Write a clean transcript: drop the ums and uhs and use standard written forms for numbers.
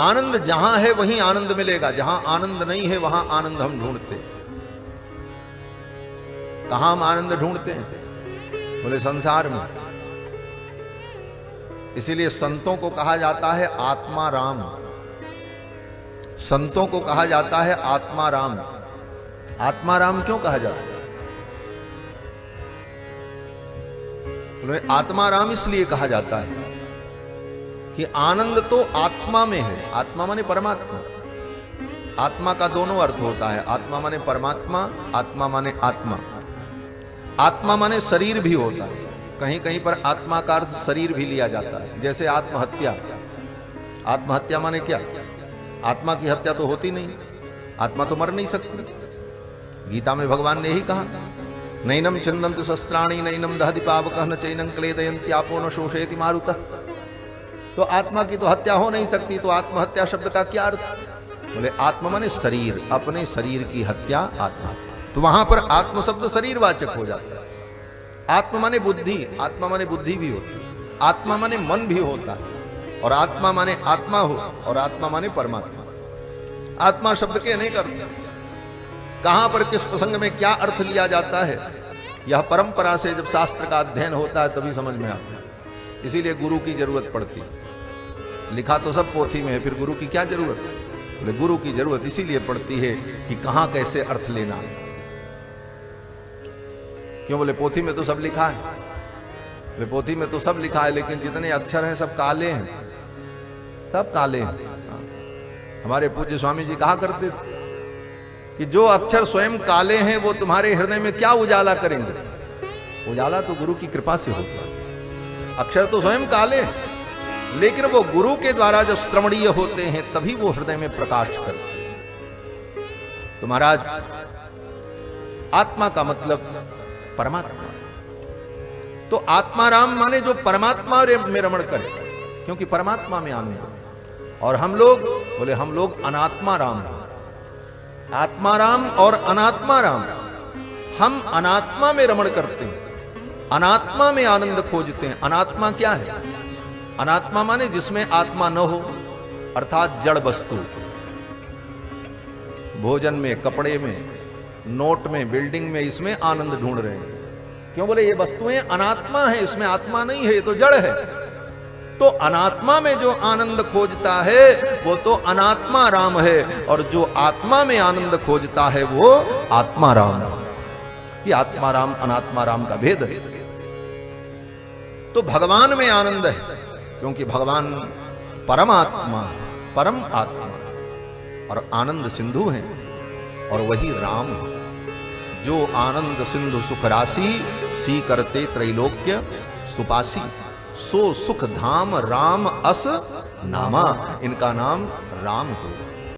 आनंद जहां है वहीं आनंद मिलेगा, जहां आनंद नहीं है वहां आनंद हम ढूंढते। कहां हम आनंद ढूंढते हैं? बोले संसार में। इसीलिए संतों को कहा जाता है आत्मा राम। संतों को कहा जाता है आत्मा राम। आत्मा राम क्यों कहा जाता है? बोले आत्मा राम इसलिए कहा जाता है कि आनंद तो आत्मा में है। आत्मा माने परमात्मा। आत्मा का दोनों अर्थ होता है, आत्मा माने परमात्मा, आत्मा माने आत्मा। आत्मा माने शरीर भी होता है, कहीं कहीं पर आत्मा का अर्थ शरीर भी लिया जाता है, जैसे आत्महत्या। आत्महत्या माने क्या? आत्मा की हत्या तो होती नहीं, आत्मा तो मर नहीं सकती। गीता में भगवान ने यही कहा, नैनम छिन्दन्तु शस्त्राणि नैनम दहति पावकः न चैनं क्लेदयन्त्यापो न शोषयति मारुतः। तो आत्मा की तो हत्या हो नहीं सकती, तो आत्महत्या शब्द का क्या अर्थ? बोले आत्मा माने शरीर, अपने शरीर की हत्या आत्मा। तो वहां पर आत्म शब्द शरीरवाचक हो जाता है। आत्मा माने बुद्धि, आत्मा माने बुद्धि भी होती है, आत्मा माने मन भी होता है, और आत्मा माने आत्मा हो, और आत्मा माने परमात्मा। आत्मा शब्द के अनेक अर्थ, कहां पर किस प्रसंग में क्या अर्थ लिया जाता है, यह परंपरा से जब शास्त्र का अध्ययन होता है तभी समझ में आता है। इसीलिए गुरु की जरूरत पड़ती है। लिखा तो सब पोथी में है, फिर गुरु की क्या जरूरत है? बोले गुरु की जरूरत इसीलिए पड़ती है कि कहां कैसे अर्थ लेना। क्यों? बोले पोथी में तो सब लिखा है। बोले पोथी में तो सब लिखा है, लेकिन जितने अक्षर हैं सब काले हैं, सब काले हैं। हमारे पूज्य स्वामी जी कहा करते थे कि जो अक्षर स्वयं काले हैं वो तुम्हारे हृदय में क्या उजाला करेंगे? उजाला तो गुरु की कृपा से होगा। अक्षर तो स्वयं काले हैं, लेकिन वो गुरु के द्वारा जब श्रवणीय होते हैं तभी वो हृदय में प्रकाश करते हैं। तो महाराज, आत्मा का मतलब परमात्मा। तो आत्मा राम माने जो परमात्मा में रमण करे, क्योंकि परमात्मा में आनंद है। और हम लोग, बोले हम लोग अनात्मा राम। आत्मा राम और अनात्मा राम। हम अनात्मा में रमण करते हैं, अनात्मा में आनंद खोजते हैं। अनात्मा क्या है? अनात्मा माने जिसमें आत्मा न हो, अर्थात जड़ वस्तु। भोजन में, कपड़े में, नोट में, बिल्डिंग में, इसमें आनंद ढूंढ रहे हैं। क्यों? बोले ये वस्तुएं अनात्मा है, इसमें आत्मा नहीं है, ये तो जड़ है। तो अनात्मा में जो आनंद खोजता है वो तो अनात्मा राम है, और जो आत्मा में आनंद खोजता है वो आत्मा राम। ये आत्मा राम अनात्मा राम का भेद है। तो भगवान में आनंद है, क्योंकि भगवान परमात्मा, परम आत्मा और आनंद सिंधु हैं, और वही राम है। जो आनंद सिंधु सुख राशि, सी करते त्रैलोक्य सुपासी, सो सुख धाम राम अस नामा। इनका नाम राम हो।